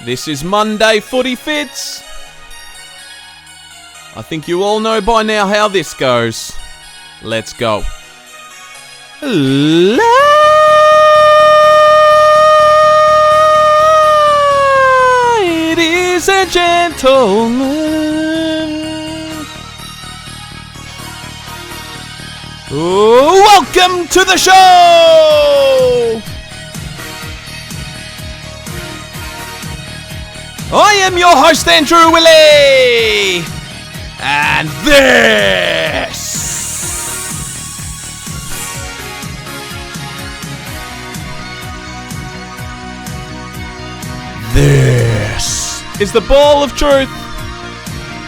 This is Monday Footy Fits. I think you all know by now how this goes. Let's go. Ladies and gentlemen, welcome to the show! I am your host, Andrew Illy, and this is the Ball of Truth,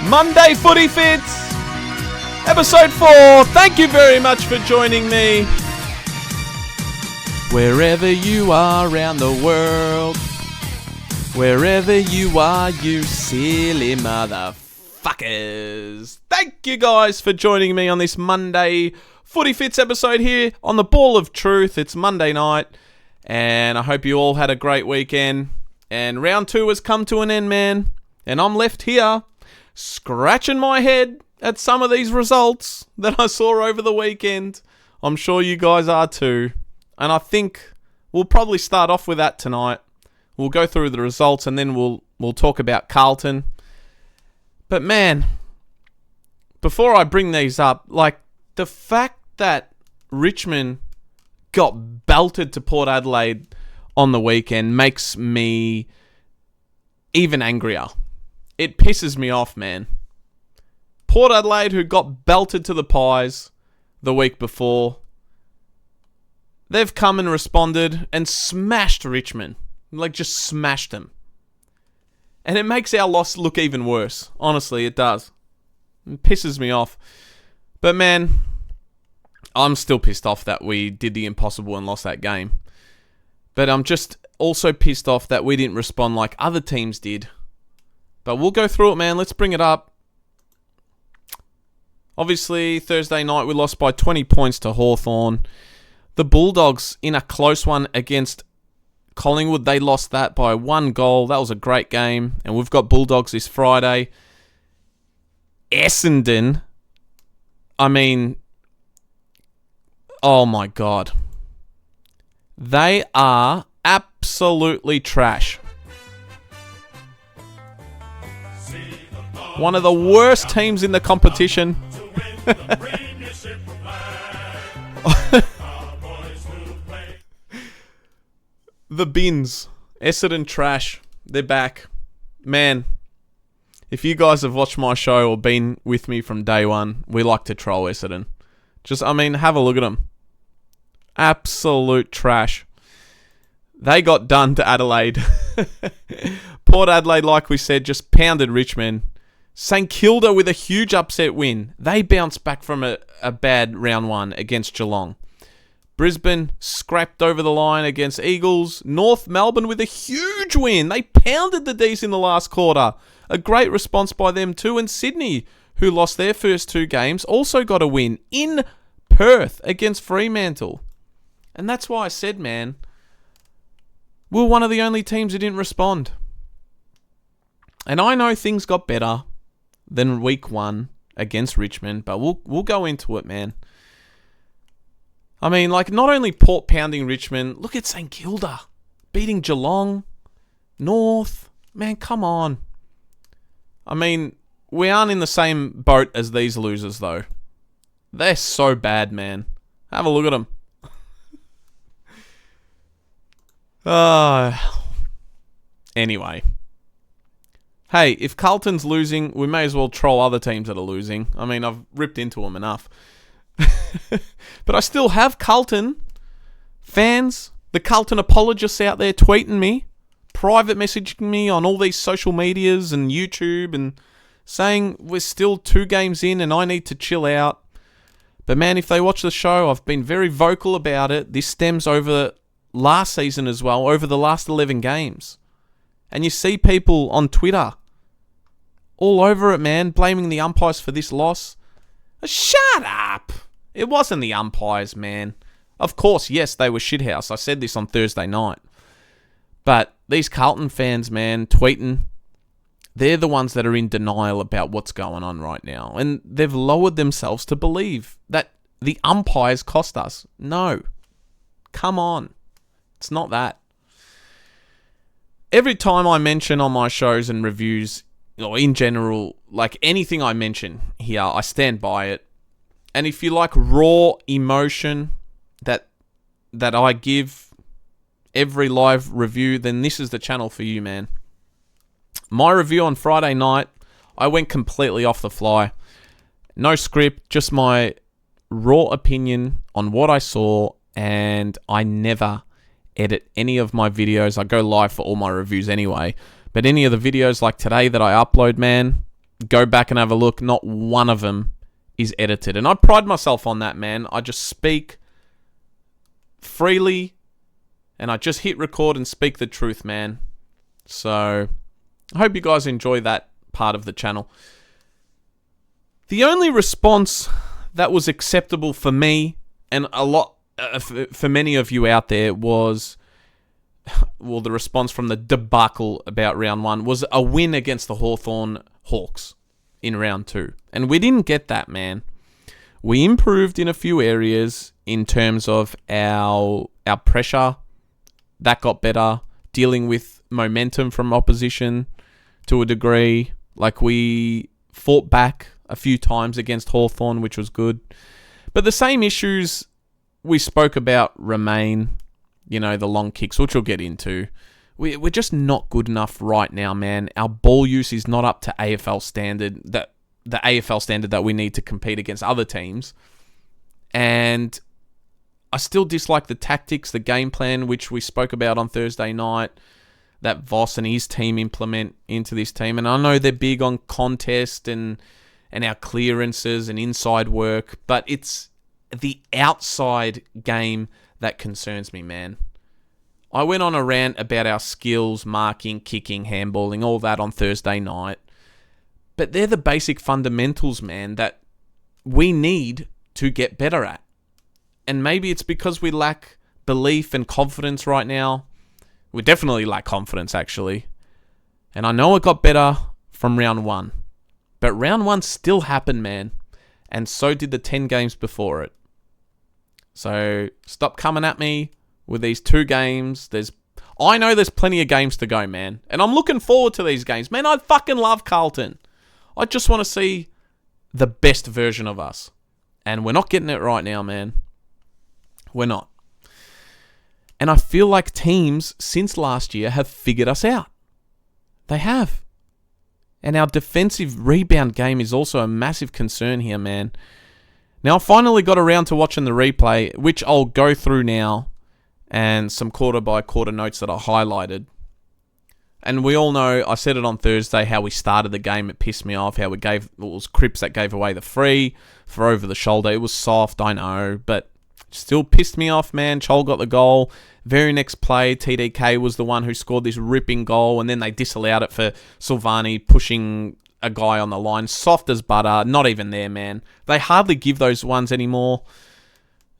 Monday Footy Fits, episode 4. Thank you very much for joining me. Wherever you are around the world, wherever you are, you silly motherfuckers. Thank you guys for joining me on this Monday Footy Fits episode here on the Ball of Truth. It's Monday night, and I hope you all had a great weekend. And round 2 has come to an end, man. And I'm left here scratching my head at some of these results that I saw over the weekend. I'm sure you guys are too. And I think we'll probably start off with that tonight. We'll go through the results and then we'll talk about Carlton. But man, before I bring these up, like the fact that Richmond got belted to Port Adelaide on the weekend makes me even angrier. It pisses me off, man. Port Adelaide, who got belted to the Pies the week before, they've come and responded and smashed Richmond. Like, just smashed them. And it makes our loss look even worse. Honestly, it does. It pisses me off. But man, I'm still pissed off that we did the impossible and lost that game. But I'm just also pissed off that we didn't respond like other teams did. But we'll go through it, man. Let's bring it up. Obviously, Thursday night we lost by 20 points to Hawthorn. The Bulldogs in a close one against Collingwood, they lost that by 1 goal. That was a great game. And we've got Bulldogs this Friday. Essendon. I mean, oh my God. They are absolutely trash. One of the worst teams in the competition. The Bins. Essendon trash. They're back. Man, if you guys have watched my show or been with me from day one, we like to troll Essendon. Have a look at them. Absolute trash. They got done to Adelaide. Port Adelaide, like we said, just pounded Richmond. St Kilda with a huge upset win. They bounced back from a bad round 1 against Geelong. Brisbane scrapped over the line against Eagles. North Melbourne with a huge win. They pounded the D's in the last quarter. A great response by them too. And Sydney, who lost their first 2 games, also got a win in Perth against Fremantle. And that's why I said, man, we're one of the only teams who didn't respond. And I know things got better than week 1 against Richmond, but we'll go into it, man. I mean, like, not only Port pounding Richmond, look at St Kilda beating Geelong, North. Man, come on. I mean, we aren't in the same boat as these losers, though. They're so bad, man. Have a look at them. Anyway. Hey, if Carlton's losing, we may as well troll other teams that are losing. I mean, I've ripped into them enough. But I still have Carlton fans, the Carlton apologists out there tweeting me, private messaging me on all these social medias and YouTube and saying we're still 2 games in and I need to chill out. But man, if they watch the show, I've been very vocal about it. This stems over last season as well, over the last 11 games. And you see people on Twitter all over it, man, blaming the umpires for this loss. Shut up! It wasn't the umpires, man. Of course, yes, they were shithouse. I said this on Thursday night. But these Carlton fans, man, tweeting, they're the ones that are in denial about what's going on right now. And they've lowered themselves to believe that the umpires cost us. No. Come on. It's not that. Every time I mention on my shows and reviews, or in general, like anything I mention here, I stand by it. And if you like raw emotion that I give every live review, then this is the channel for you, man. My review on Friday night, I went completely off the fly. No script, just my raw opinion on what I saw, and I never edit any of my videos. I go live for all my reviews anyway. But any of the videos like today that I upload, man, go back and have a look. Not one of them is edited. And I pride myself on that, man. I just speak freely and I just hit record and speak the truth, man. So I hope you guys enjoy that part of the channel. The only response that was acceptable for me and a lot for many of you out there was, well, the response from the debacle about round 1 was a win against the Hawthorn Hawks in round 2. And we didn't get that, man. We improved in a few areas in terms of our pressure. That got better. Dealing with momentum from opposition to a degree. Like, we fought back a few times against Hawthorn, which was good. But the same issues we spoke about remain. You know, the long kicks, which we'll get into. We're just not good enough right now, man. Our ball use is not up to AFL standard, the AFL standard that we need to compete against other teams. And I still dislike the tactics, the game plan, which we spoke about on Thursday night, that Voss and his team implement into this team. And I know they're big on contest and our clearances and inside work, but it's the outside game that concerns me, man. I went on a rant about our skills, marking, kicking, handballing, all that on Thursday night. But they're the basic fundamentals, man, that we need to get better at. And maybe it's because we lack belief and confidence right now. We definitely lack confidence, actually. And I know it got better from round 1. But round 1 still happened, man. And so did the 10 games before it. So stop coming at me with these 2 games. I know there's plenty of games to go, man. And I'm looking forward to these games. Man, I fucking love Carlton. I just want to see the best version of us. And we're not getting it right now, man. We're not. And I feel like teams since last year have figured us out. They have. And our defensive rebound game is also a massive concern here, man. Now, I finally got around to watching the replay, which I'll go through now, and some quarter-by-quarter notes that I highlighted. And we all know, I said it on Thursday, how we started the game. It pissed me off, how it was Cripps that gave away the free for over the shoulder. It was soft, I know, but still pissed me off, man. Chol got the goal. Very next play, TDK was the one who scored this ripping goal, and then they disallowed it for Silvani pushing a guy on the line, soft as butter, not even there, man. They hardly give those ones anymore.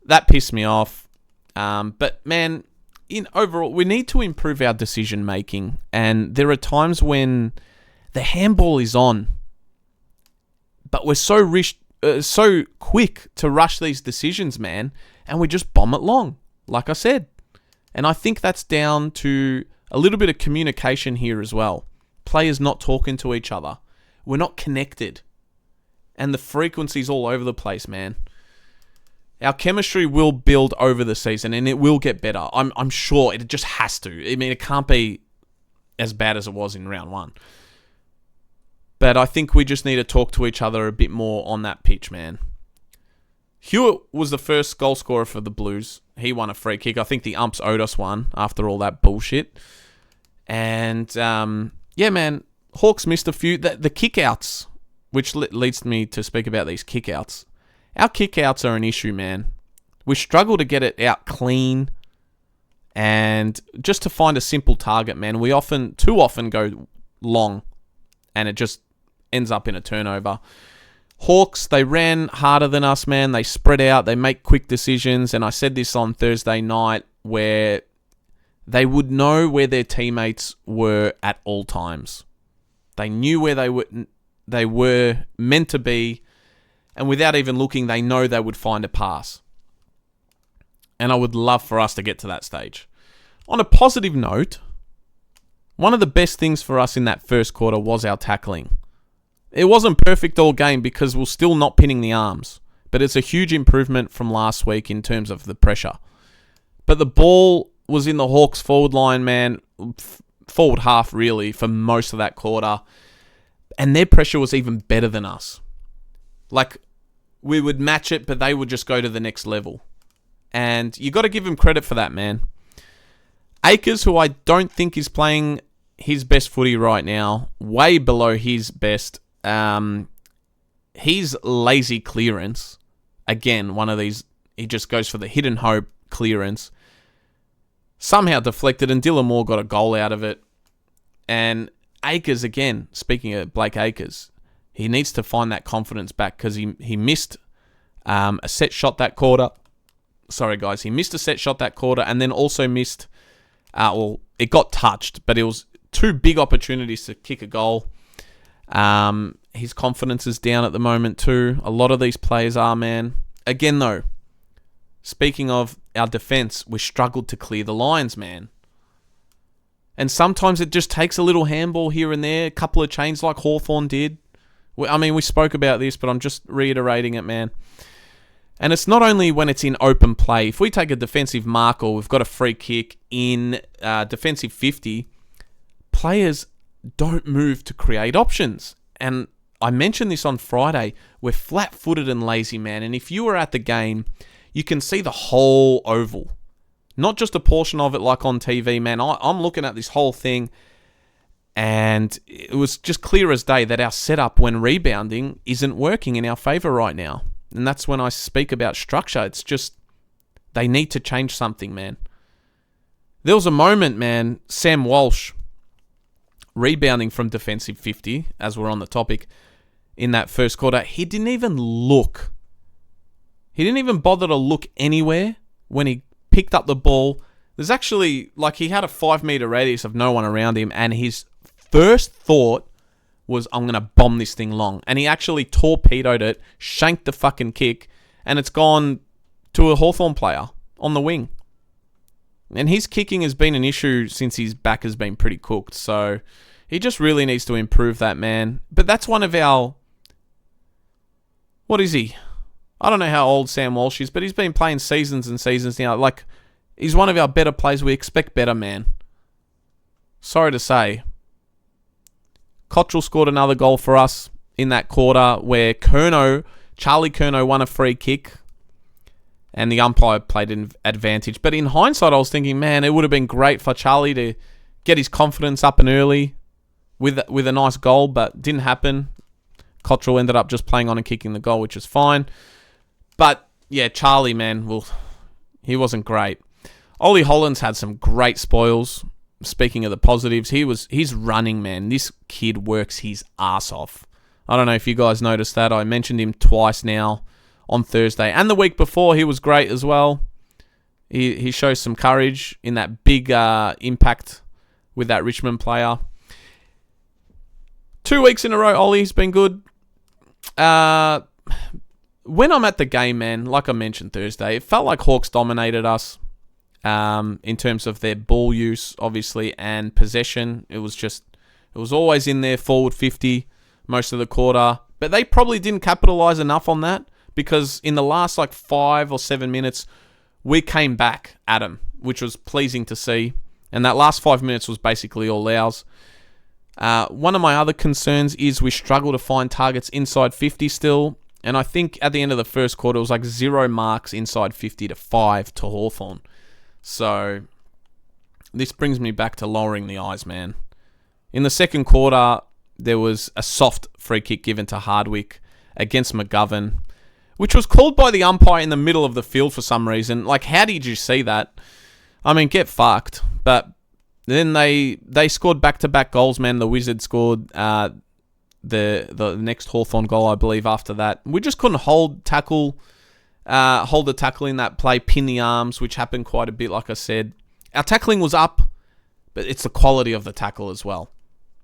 That pissed me off. But, man, in overall, we need to improve our decision making. And there are times when the handball is on, but we're so quick to rush these decisions, man, and we just bomb it long, like I said. And I think that's down to a little bit of communication here as well. Players not talking to each other. We're not connected. And the frequency's all over the place, man. Our chemistry will build over the season and it will get better. I'm sure it just has to. I mean, it can't be as bad as it was in round 1. But I think we just need to talk to each other a bit more on that pitch, man. Hewitt was the first goal scorer for the Blues. He won a free kick. I think the umps owed us one after all that bullshit. And, yeah, man, Hawks missed a few. The kick-outs, which leads me to speak about these kick-outs. Our kick-outs are an issue, man. We struggle to get it out clean and just to find a simple target, man. We too often go long and it just ends up in a turnover. Hawks, they ran harder than us, man. They spread out. They make quick decisions. And I said this on Thursday night where they would know where their teammates were at all times. They knew where they were meant to be, and without even looking, they know they would find a pass. And I would love for us to get to that stage. On a positive note, one of the best things for us in that first quarter was our tackling. It wasn't perfect all game because we're still not pinning the arms, but it's a huge improvement from last week in terms of the pressure. But the ball was in the Hawks forward line, man, forward half really, for most of that quarter. And their pressure was even better than us. Like, we would match it, but they would just go to the next level. And you got to give him credit for that, man. Akers, who I don't think is playing his best footy right now, way below his best. His lazy clearance, again, one of these, he just goes for the hidden hope clearance. Somehow deflected, and Dylan Moore got a goal out of it. And Akers, again, speaking of Blake Akers, he needs to find that confidence back because he missed a set shot that quarter. Sorry, guys. He missed a set shot that quarter and then also missed... it got touched, but it was two big opportunities to kick a goal. His confidence is down at the moment too. A lot of these players are, man. Again, though, speaking of our defense, we struggled to clear the lines, man. And sometimes it just takes a little handball here and there, a couple of chains like Hawthorn did. We spoke about this, but I'm just reiterating it, man. And it's not only when it's in open play. If we take a defensive mark or we've got a free kick in defensive 50, players don't move to create options. And I mentioned this on Friday. We're flat-footed and lazy, man. And if you were at the game, you can see the whole oval. Not just a portion of it like on TV, man. I'm looking at this whole thing, and it was just clear as day that our setup when rebounding isn't working in our favour right now. And that's when I speak about structure. It's just, they need to change something, man. There was a moment, man, Sam Walsh, rebounding from defensive 50, as we're on the topic, in that first quarter, he didn't even look. He didn't even bother to look anywhere when he picked up the ball. There's actually, he had a 5 meter radius of no one around him, and his first thought was, I'm going to bomb this thing long. And he actually torpedoed it, shanked the fucking kick, and it's gone to a Hawthorn player on the wing. And his kicking has been an issue since his back has been pretty cooked. So he just really needs to improve that, man. But that's one of our... What is he? I don't know how old Sam Walsh is, but he's been playing seasons and seasons now. He's one of our better players. We expect better, man. Sorry to say. Cottrell scored another goal for us in that quarter where Charlie Curnow won a free kick and the umpire played an advantage. But in hindsight, I was thinking, man, it would have been great for Charlie to get his confidence up and early with a nice goal, but didn't happen. Cottrell ended up just playing on and kicking the goal, which is fine. But, yeah, Charlie, man, he wasn't great. Ollie Hollands had some great spoils. Speaking of the positives, he's running, man. This kid works his ass off. I don't know if you guys noticed that. I mentioned him twice now on Thursday. And the week before, he was great as well. He shows some courage in that big impact with that Richmond player. 2 weeks in a row, Ollie's been good. When I'm at the game, man, like I mentioned Thursday, it felt like Hawks dominated us. In terms of their ball use, obviously, and possession. It was always in their forward 50 most of the quarter. But they probably didn't capitalise enough on that because in the last 5 or 7 minutes, we came back at them, which was pleasing to see. And that last 5 minutes was basically all ours. One of my other concerns is we struggle to find targets inside 50 still. And I think at the end of the first quarter, it was 0 marks inside 50 to 5 to Hawthorn. So, this brings me back to lowering the eyes, man. In the second quarter, there was a soft free kick given to Hardwick against McGovern, which was called by the umpire in the middle of the field for some reason. How did you see that? I mean, get fucked. But then they scored back-to-back goals, man. The Wizards scored the next Hawthorn goal, I believe, after that. We just couldn't hold the tackle in that play, pin the arms, which happened quite a bit, like I said. our tackling was up, but it's the quality of the tackle as well.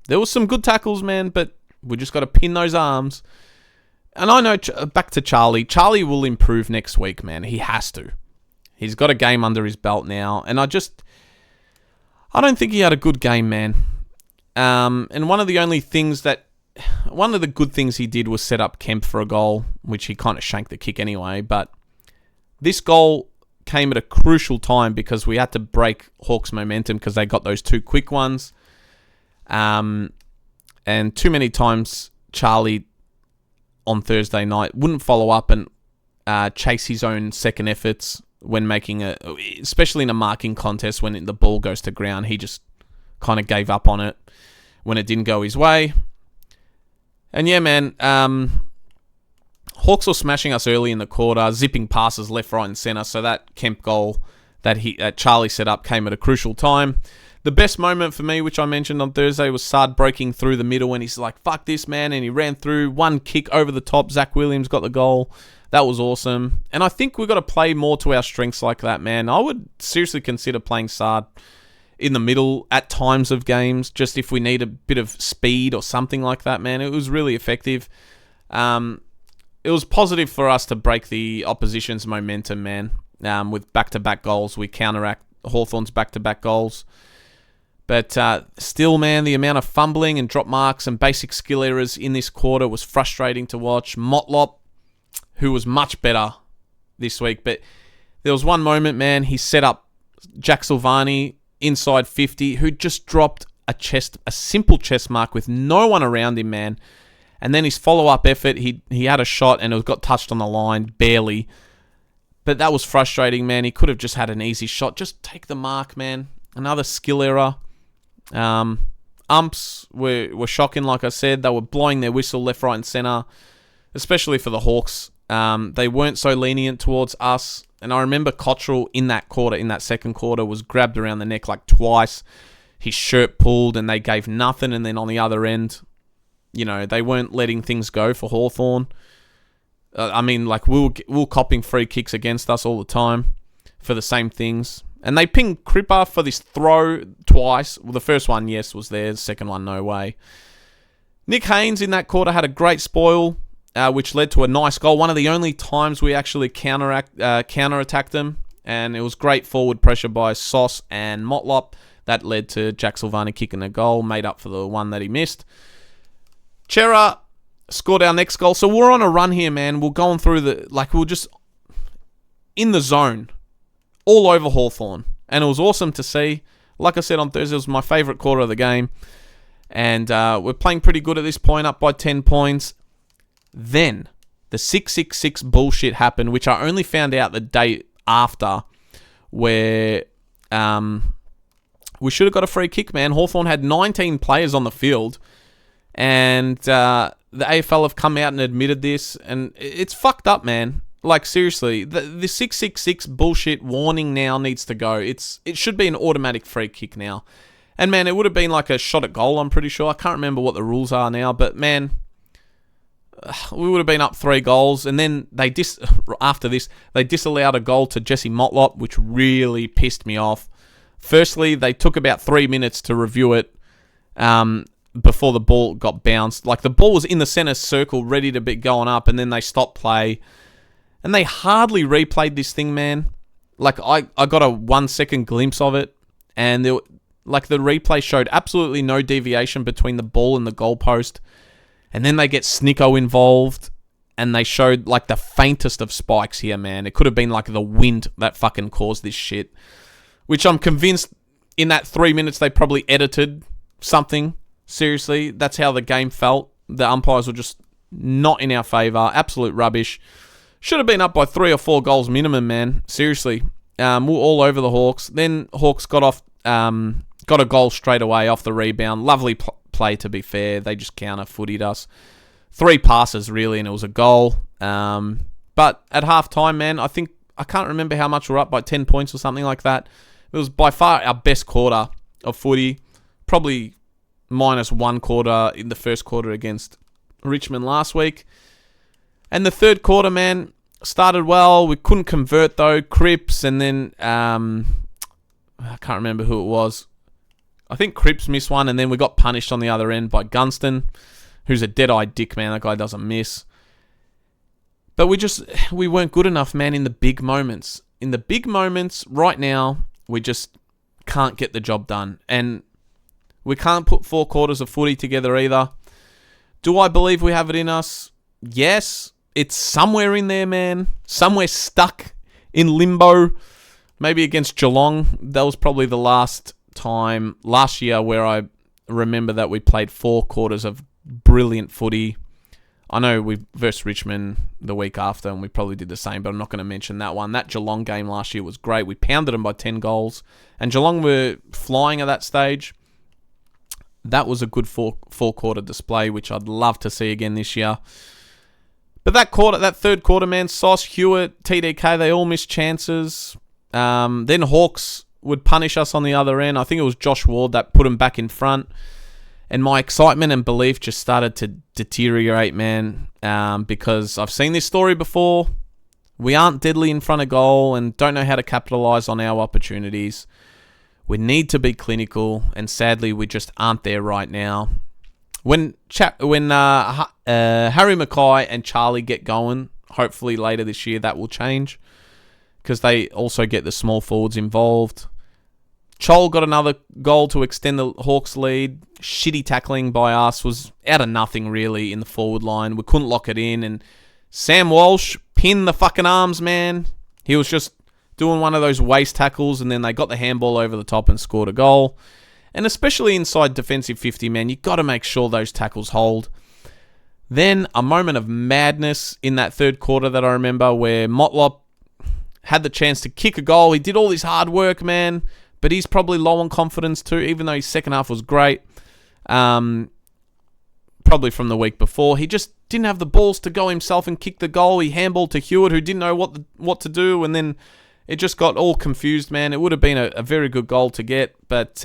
There was some good tackles, man, but we just got to pin those arms. And I know, back to Charlie. Charlie will improve next week, man. He has to. He's got a game under his belt now. And I don't think he had a good game, man. And one of the good things he did was set up Kemp for a goal, which he kind of shanked the kick anyway. But this goal came at a crucial time because we had to break Hawks' momentum because they got those 2 quick ones. And too many times Charlie on Thursday night wouldn't follow up and chase his own second efforts when making especially in a marking contest when the ball goes to ground. He just kind of gave up on it when it didn't go his way. And yeah, man, Hawks were smashing us early in the quarter, zipping passes left, right, and centre. So that Kemp goal that Charlie set up came at a crucial time. The best moment for me, which I mentioned on Thursday, was Sard breaking through the middle when he's like, fuck this, man. And he ran through, one kick over the top. Zach Williams got the goal. That was awesome. And I think we've got to play more to our strengths like that, man. I would seriously consider playing Sard in the middle at times of games, just if we need a bit of speed or something like that, man. It was really effective. It was positive for us to break the opposition's momentum, man. With back-to-back goals, we counteract Hawthorn's back-to-back goals. But still, man, the amount of fumbling and drop marks and basic skill errors in this quarter was frustrating to watch. Motlop, who was much better this week, but there was one moment, man, he set up Jack Silvani inside 50, who just dropped a simple chest mark with no one around him, man. And then his follow-up effort, he had a shot and it got touched on the line, barely. But that was frustrating, man. He could have just had an easy shot. Just take the mark, man. Another skill error. Umps were shocking, like I said. They were blowing their whistle left, right, and centre, especially for the Hawks. They weren't so lenient towards us. And I remember Cottrell in that second quarter, was grabbed around the neck like twice. His shirt pulled and they gave nothing. And then on the other end, they weren't letting things go for Hawthorn. We were copping free kicks against us all the time for the same things. And they pinged Cripper for this throw twice. Well, the first one, yes, was there. The second one, no way. Nick Haynes in that quarter had a great spoil, which led to a nice goal. One of the only times we actually counterattacked them. And it was great forward pressure by Sauce and Motlop. That led to Jack Silvani kicking a goal, made up for the one that he missed. Chera scored our next goal. So we're on a run here, man. We're going through we're just in the zone all over Hawthorn. And it was awesome to see. Like I said on Thursday, it was my favourite quarter of the game. And we're playing pretty good at this point, up by 10 points. Then the 666 bullshit happened, which I only found out the day after, where we should have got a free kick, man. Hawthorn had 19 players on the field. And the AFL have come out and admitted this. And it's fucked up, man. Like, seriously, the 666 bullshit warning now needs to go. It should be an automatic free kick now. And, man, it would have been like a shot at goal, I'm pretty sure. I can't remember what the rules are now. But, man, we would have been up 3 goals. And then after this, they disallowed a goal to Jesse Motlop, which really pissed me off. Firstly, they took about 3 minutes to review it before the ball got bounced. Like, the ball was in the centre circle, ready to be going up, and then they stopped play. And they hardly replayed this thing, man. Like, I got a 1 second glimpse of it, and the replay showed absolutely no deviation between the ball and the goalpost. And then they get Snicko involved, and they showed, like, the faintest of spikes here, man. It could have been, like, the wind that fucking caused this shit. Which I'm convinced in that 3 minutes they probably edited something. Seriously, that's how the game felt. The umpires were just not in our favour. Absolute rubbish. Should have been up by 3 or 4 goals minimum, man. Seriously. We're all over the Hawks. Then Hawks got a goal straight away off the rebound. Lovely play, to be fair. They just counter-footied us. 3 passes, really, and it was a goal. But at half-time, man, I can't remember how much we're up by 10 points or something like that. It was by far our best quarter of footy. Probably minus 1 quarter in the first quarter against Richmond last week. And the third quarter, man, started well. We couldn't convert, though. Cripps, and then I can't remember who it was. I think Cripps missed one, and then we got punished on the other end by Gunston, who's a dead-eyed dick, man. That guy doesn't miss. But we weren't good enough, man, in the big moments. In the big moments, right now, we just can't get the job done. And we can't put 4 quarters of footy together either. Do I believe we have it in us? Yes. It's somewhere in there, man. Somewhere stuck in limbo. Maybe against Geelong. That was probably the last time last year where I remember that we played 4 quarters of brilliant footy. I know we versus Richmond the week after, and we probably did the same, but I'm not going to mention that one. That Geelong game last year was great. We pounded them by 10 goals, and Geelong were flying at that stage. That was a good four-quarter display, which I'd love to see again this year. But that third quarter, man, Sauce, Hewitt, TDK, they all missed chances. Then Hawks would punish us on the other end. I think it was Josh Ward that put him back in front. And my excitement and belief just started to deteriorate, man, because I've seen this story before. We aren't deadly in front of goal and don't know how to capitalise on our opportunities. We need to be clinical, and sadly, we just aren't there right now. When Harry Mackay and Charlie get going, hopefully later this year, that will change, because they also get the small forwards involved. Chol got another goal to extend the Hawks lead. Shitty tackling by us was out of nothing, really, in the forward line. We couldn't lock it in. And Sam Walsh pinned the fucking arms, man. He was just doing one of those waist tackles, and then they got the handball over the top and scored a goal. And especially inside defensive 50, man, you got to make sure those tackles hold. Then a moment of madness in that third quarter that I remember, where Motlop had the chance to kick a goal. He did all this hard work, man. But he's probably low on confidence too, even though his second half was great. Probably from the week before. He just didn't have the balls to go himself and kick the goal. He handballed to Hewitt, who didn't know what to do, and then it just got all confused, man. It would have been a very good goal to get, but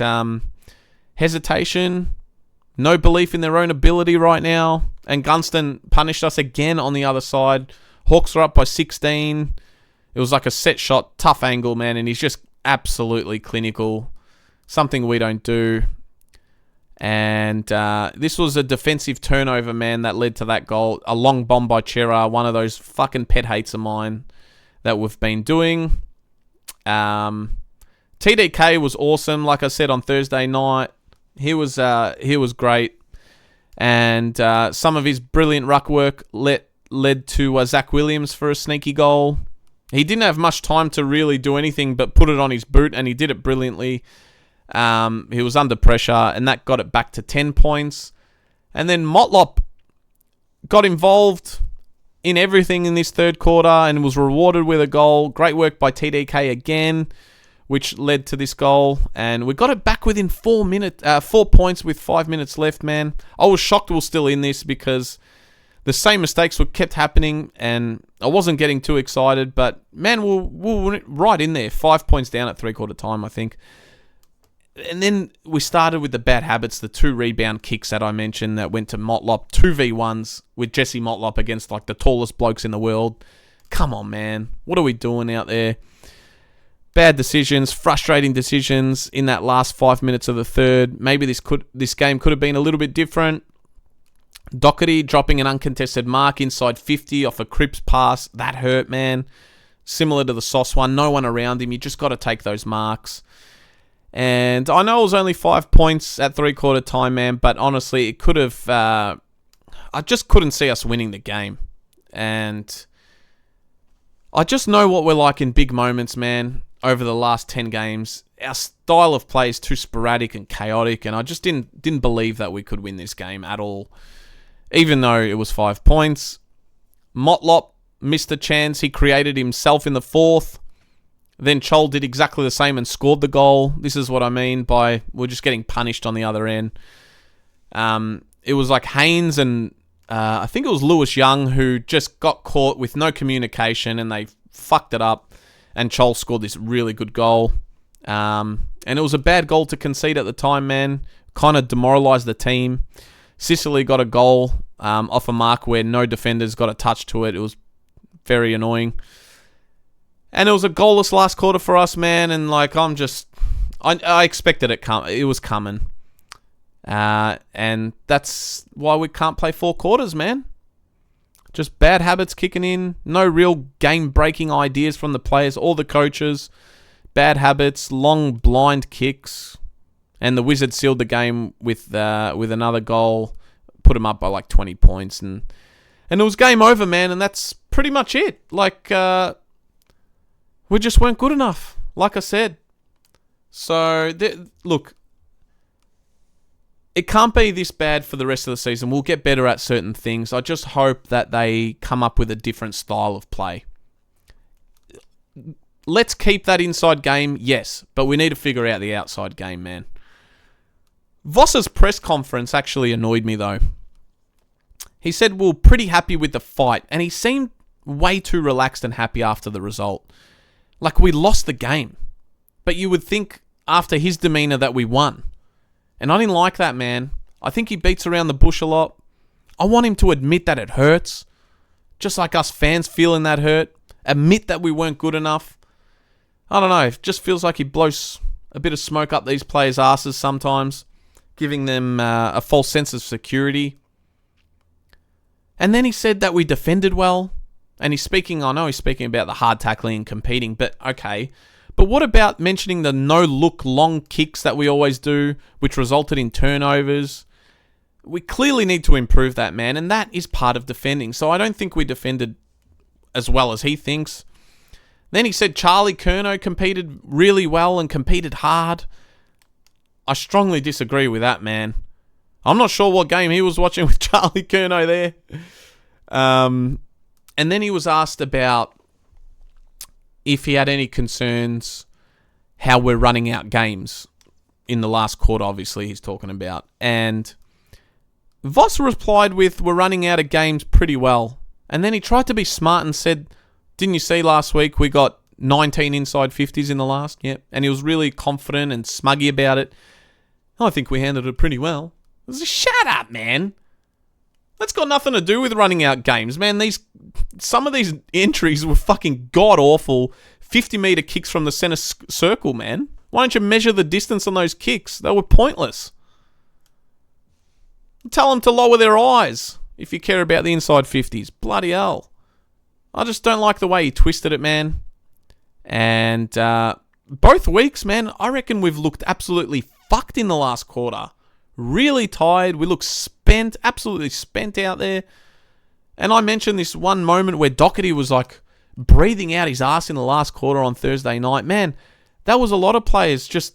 hesitation, no belief in their own ability right now, and Gunston punished us again on the other side. Hawks are up by 16. It was like a set shot, tough angle, man, and he's just absolutely clinical, something we don't do. And this was a defensive turnover, man, that led to that goal. A long bomb by Chera, one of those fucking pet hates of mine that we've been doing. TDK was awesome, like I said on Thursday night. He was great, and some of his brilliant ruck work led to Zach Williams for a sneaky goal. He didn't have much time to really do anything but put it on his boot, and he did it brilliantly. He was under pressure, and that got it back to 10 points. And then Motlop got involved in everything in this third quarter and was rewarded with a goal. Great work by TDK again, which led to this goal. And we got it back within 4 points with 5 minutes left, man. I was shocked we were still in this, because the same mistakes were kept happening, and I wasn't getting too excited. But, man, we're right in there. 5 points down at three-quarter time, I think. And then we started with the bad habits, the 2 rebound kicks that I mentioned that went to Motlop, 2v1s with Jesse Motlop against, like, the tallest blokes in the world. Come on, man. What are we doing out there? Bad decisions, frustrating decisions in that last 5 minutes of the third. Maybe this game could have been a little bit different. Doherty dropping an uncontested mark inside 50 off a Cripps pass. That hurt, man. Similar to the Sauce one. No one around him. You just got to take those marks. And I know it was only 5 points at three-quarter time, man, but honestly, it could have... I just couldn't see us winning the game. And I just know what we're like in big moments, man, over the last 10 games. Our style of play is too sporadic and chaotic, and I just didn't believe that we could win this game at all. Even though it was 5 points. Motlop missed a chance. He created himself in the fourth. Then Chol did exactly the same and scored the goal. This is what I mean by we're just getting punished on the other end. It was like Haynes and I think it was Lewis Young who just got caught with no communication, and they fucked it up. And Chol scored this really good goal. And it was a bad goal to concede at the time, man. Kind of demoralised the team. Sicily got a goal off a mark where no defenders got a touch to it. It was very annoying. And it was a goalless last quarter for us, man. And like, I'm just I expected it was coming. And that's why we can't play 4 quarters, man. Just bad habits kicking in. No real game-breaking ideas from the players or the coaches. Bad habits, long blind kicks. And the Wizards sealed the game with another goal. Put them up by like 20 points. And it was game over, man. And that's pretty much it. Like, we just weren't good enough, like I said. So, look, it can't be this bad for the rest of the season. We'll get better at certain things. I just hope that they come up with a different style of play. Let's keep that inside game, yes, but we need to figure out the outside game, man. Voss's press conference actually annoyed me, though. He said we were pretty happy with the fight, and he seemed way too relaxed and happy after the result. Like we lost the game. But you would think after his demeanour that we won. And I didn't like that, man. I think he beats around the bush a lot. I want him to admit that it hurts. Just like us fans feeling that hurt. Admit that we weren't good enough. I don't know. It just feels like he blows a bit of smoke up these players' asses sometimes. Giving them a false sense of security. And then he said that we defended well. And I know he's speaking about the hard tackling and competing, but okay. But what about mentioning the no-look long kicks that we always do, which resulted in turnovers? We clearly need to improve that, man, and that is part of defending. So I don't think we defended as well as he thinks. Then he said Charlie Curnow competed really well and competed hard. I strongly disagree with that, man. I'm not sure what game he was watching with Charlie Curnow there. And then he was asked about if he had any concerns how we're running out games in the last quarter, obviously, he's talking about. And Voss replied with, we're running out of games pretty well. And then he tried to be smart and said, didn't you see last week we got 19 inside 50s in the last? Yep. And he was really confident and smuggy about it. I think we handled it pretty well. Shut up, man. That's got nothing to do with running out games, man. Some of these entries were fucking god-awful 50-metre kicks from the centre circle, man. Why don't you measure the distance on those kicks? They were pointless. Tell them to lower their eyes if you care about the inside 50s. Bloody hell. I just don't like the way he twisted it, man. And both weeks, man, I reckon we've looked absolutely fucked in the last quarter. Really tired. We look spent, absolutely spent out there. And I mentioned this one moment where Doherty was like breathing out his ass in the last quarter on Thursday night. Man, that was a lot of players just...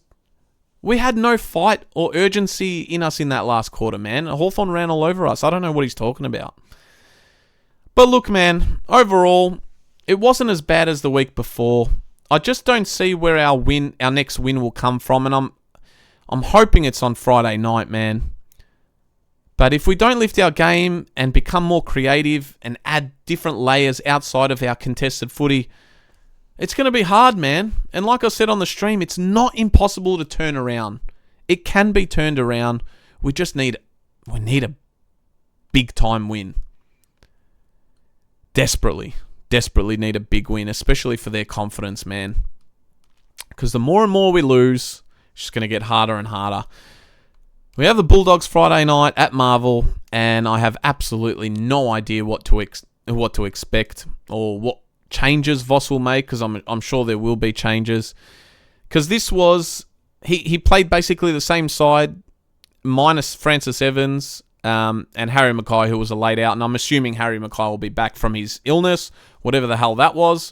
We had no fight or urgency in us in that last quarter, man. Hawthorn ran all over us. I don't know what he's talking about. But look, man, overall, it wasn't as bad as the week before. I just don't see where our next win will come from, and I'm hoping it's on Friday night, man. But if we don't lift our game and become more creative and add different layers outside of our contested footy, it's going to be hard, man. And like I said on the stream, it's not impossible to turn around. It can be turned around. We need a big time win. Desperately need a big win, especially for their confidence, man. Because the more and more we lose, it's just going to get harder and harder. We have the Bulldogs Friday night at Marvel, and I have absolutely no idea what to expect or what changes Voss will make, because I'm sure there will be changes. Because this was... He played basically the same side, minus Francis Evans and Harry Mackay, who was a laid out, and I'm assuming Harry Mackay will be back from his illness, whatever the hell that was.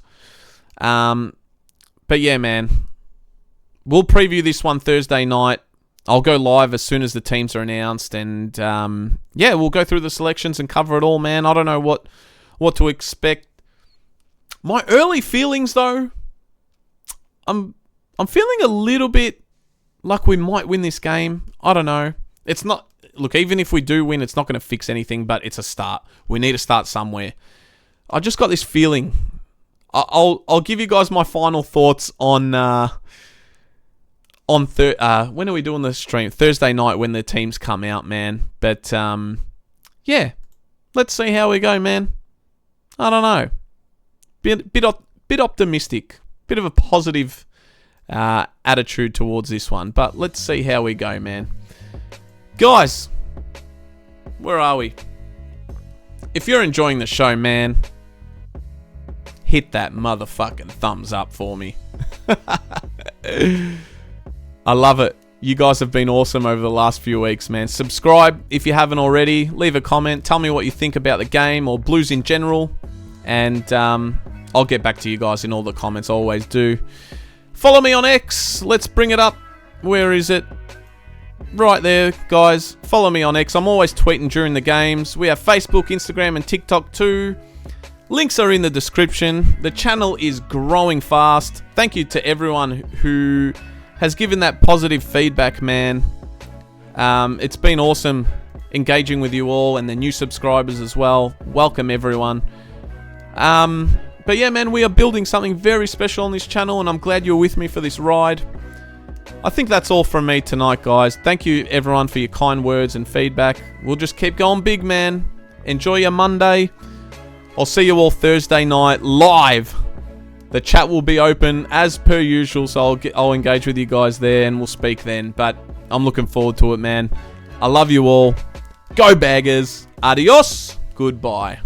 But yeah, man. We'll preview this one Thursday night. I'll go live as soon as the teams are announced, and we'll go through the selections and cover it all, man. I don't know what to expect. My early feelings, though, I'm feeling a little bit like we might win this game. I don't know. It's not... Look, even if we do win, it's not going to fix anything, but it's a start. We need to start somewhere. I just got this feeling. I'll give you guys my final thoughts on when are we doing the stream? Thursday night when the teams come out, man. But yeah, let's see how we go, man. I don't know. Bit optimistic. Bit of a positive attitude towards this one. But let's see how we go, man. Guys, where are we? If you're enjoying the show, man, hit that motherfucking thumbs up for me. I love it. You guys have been awesome over the last few weeks, man. Subscribe if you haven't already. Leave a comment. Tell me what you think about the game or Blues in general. And I'll get back to you guys in all the comments. I always do. Follow me on X. Let's bring it up. Where is it? Right there, guys. Follow me on X. I'm always tweeting during the games. We have Facebook, Instagram, and TikTok too. Links are in the description. The channel is growing fast. Thank you to everyone who has given that positive feedback, man. It's been awesome engaging with you all and the new subscribers as well. Welcome, everyone. But yeah, man, we are building something very special on this channel, and I'm glad you're with me for this ride. I think that's all from me tonight, guys. Thank you, everyone, for your kind words and feedback. We'll just keep going big, man. Enjoy your Monday. I'll see you all Thursday night live. The chat will be open as per usual, so I'll engage with you guys there and we'll speak then. But I'm looking forward to it, man. I love you all. Go Baggers. Adios. Goodbye.